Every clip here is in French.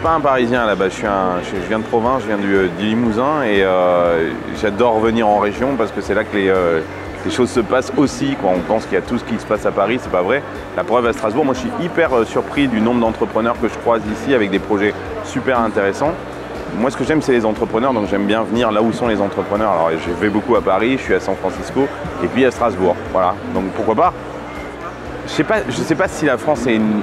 pas un Parisien là-bas, je viens de province, je viens du Limousin et j'adore venir en région parce que c'est là que les choses se passent aussi. On pense qu'il y a tout ce qui se passe à Paris, c'est pas vrai. La preuve à Strasbourg, moi je suis hyper surpris du nombre d'entrepreneurs que je croise ici avec des projets super intéressants. Moi ce que j'aime c'est les entrepreneurs, donc j'aime bien venir là où sont les entrepreneurs. Alors je vais beaucoup à Paris, je suis à San Francisco et puis à Strasbourg. Voilà, donc pourquoi pas. Je sais pas si la France est une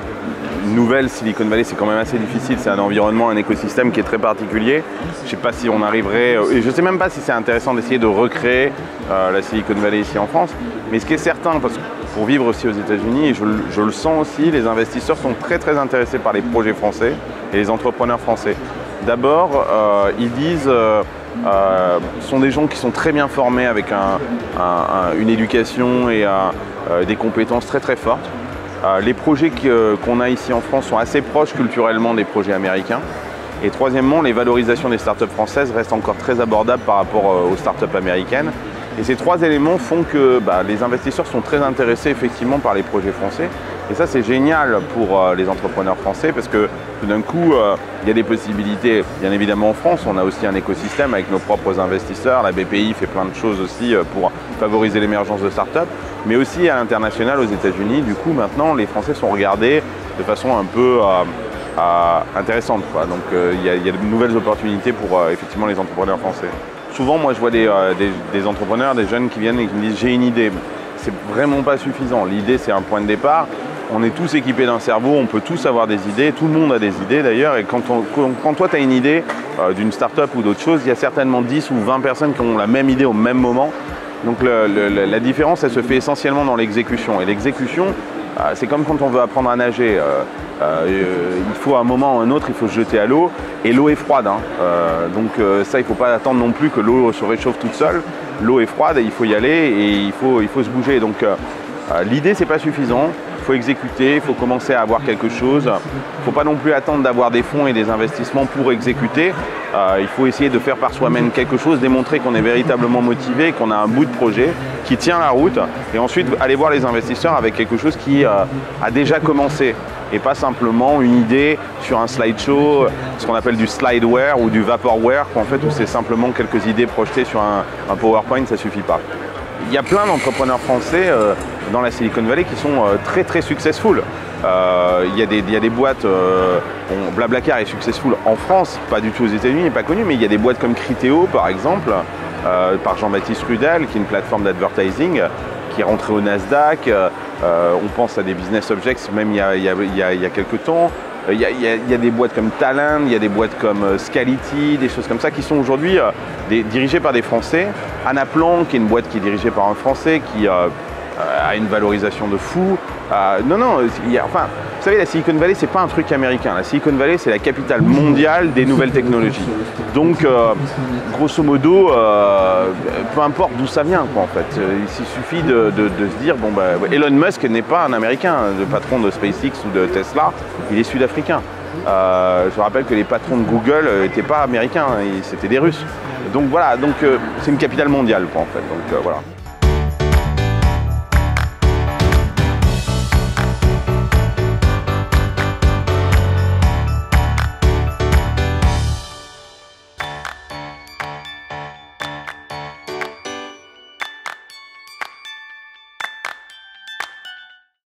nouvelle Silicon Valley, c'est quand même assez difficile, c'est un environnement, un écosystème qui est très particulier. Je ne sais pas si on arriverait, et je ne sais même pas si c'est intéressant d'essayer de recréer la Silicon Valley ici en France, mais ce qui est certain, parce que pour vivre aussi aux États-Unis, et je le sens aussi, les investisseurs sont très intéressés par les projets français et les entrepreneurs français. D'abord, ils disent, sont des gens qui sont très bien formés avec une éducation et des compétences très fortes. Les projets qu'on a ici en France sont assez proches culturellement des projets américains. Et troisièmement, les valorisations des startups françaises restent encore très abordables par rapport aux startups américaines. Et ces trois éléments font que les investisseurs sont très intéressés effectivement par les projets français. Et ça, c'est génial pour les entrepreneurs français parce que tout d'un coup, il y a des possibilités. Bien évidemment en France, on a aussi un écosystème avec nos propres investisseurs. La BPI fait plein de choses aussi pour favoriser l'émergence de startups. Mais aussi à l'international, aux États-Unis, du coup, maintenant, les Français sont regardés de façon un peu intéressante, quoi. Donc, il y a de nouvelles opportunités pour effectivement les entrepreneurs français. Souvent, moi, je vois des entrepreneurs, des jeunes qui viennent et qui me disent « j'ai une idée ». C'est vraiment pas suffisant. L'idée, c'est un point de départ. On est tous équipés d'un cerveau, on peut tous avoir des idées, tout le monde a des idées d'ailleurs. Et quand toi, tu as une idée d'une start-up ou d'autre chose, il y a certainement 10 ou 20 personnes qui ont la même idée au même moment. Donc la différence, elle se fait essentiellement dans l'exécution. Et l'exécution, c'est comme quand on veut apprendre à nager. Il faut à un moment ou à un autre, il faut se jeter à l'eau. Et l'eau est froide. Donc ça, il ne faut pas attendre non plus que l'eau se réchauffe toute seule. L'eau est froide et il faut y aller et il faut se bouger. Donc l'idée, c'est pas suffisant. Il faut exécuter, il faut commencer à avoir quelque chose. Il ne faut pas non plus attendre d'avoir des fonds et des investissements pour exécuter. Il faut essayer de faire par soi-même quelque chose, démontrer qu'on est véritablement motivé, qu'on a un bout de projet qui tient la route et ensuite aller voir les investisseurs avec quelque chose qui a déjà commencé et pas simplement une idée sur un slideshow, ce qu'on appelle du slideware ou du vaporware, en fait, où c'est simplement quelques idées projetées sur un PowerPoint, ça ne suffit pas. Il y a plein d'entrepreneurs français dans la Silicon Valley qui sont très successful. Il y a des boîtes, Blablacar est successful en France, pas du tout aux États-Unis, n'est pas connu, mais il y a des boîtes comme Criteo par exemple, par Jean-Baptiste Rudel, qui est une plateforme d'advertising, qui est rentrée au Nasdaq. On pense à des business objects, même il y a quelques temps. Il y a des boîtes comme Talent, il y a des boîtes comme Scality, des choses comme ça qui sont aujourd'hui dirigées par des Français. Anaplan, qui est une boîte qui est dirigée par un Français, qui a une valorisation de fou. Enfin, vous savez, la Silicon Valley, c'est pas un truc américain. La Silicon Valley, c'est la capitale mondiale des nouvelles technologies. Donc, grosso modo, peu importe d'où ça vient, quoi, en fait. Il suffit de se dire, bon, Elon Musk n'est pas un Américain, le patron de SpaceX ou de Tesla, il est sud-africain. Je rappelle que les patrons de Google n'étaient pas américains, c'était des Russes. Donc voilà, c'est une capitale mondiale, quoi, en fait. Donc, voilà.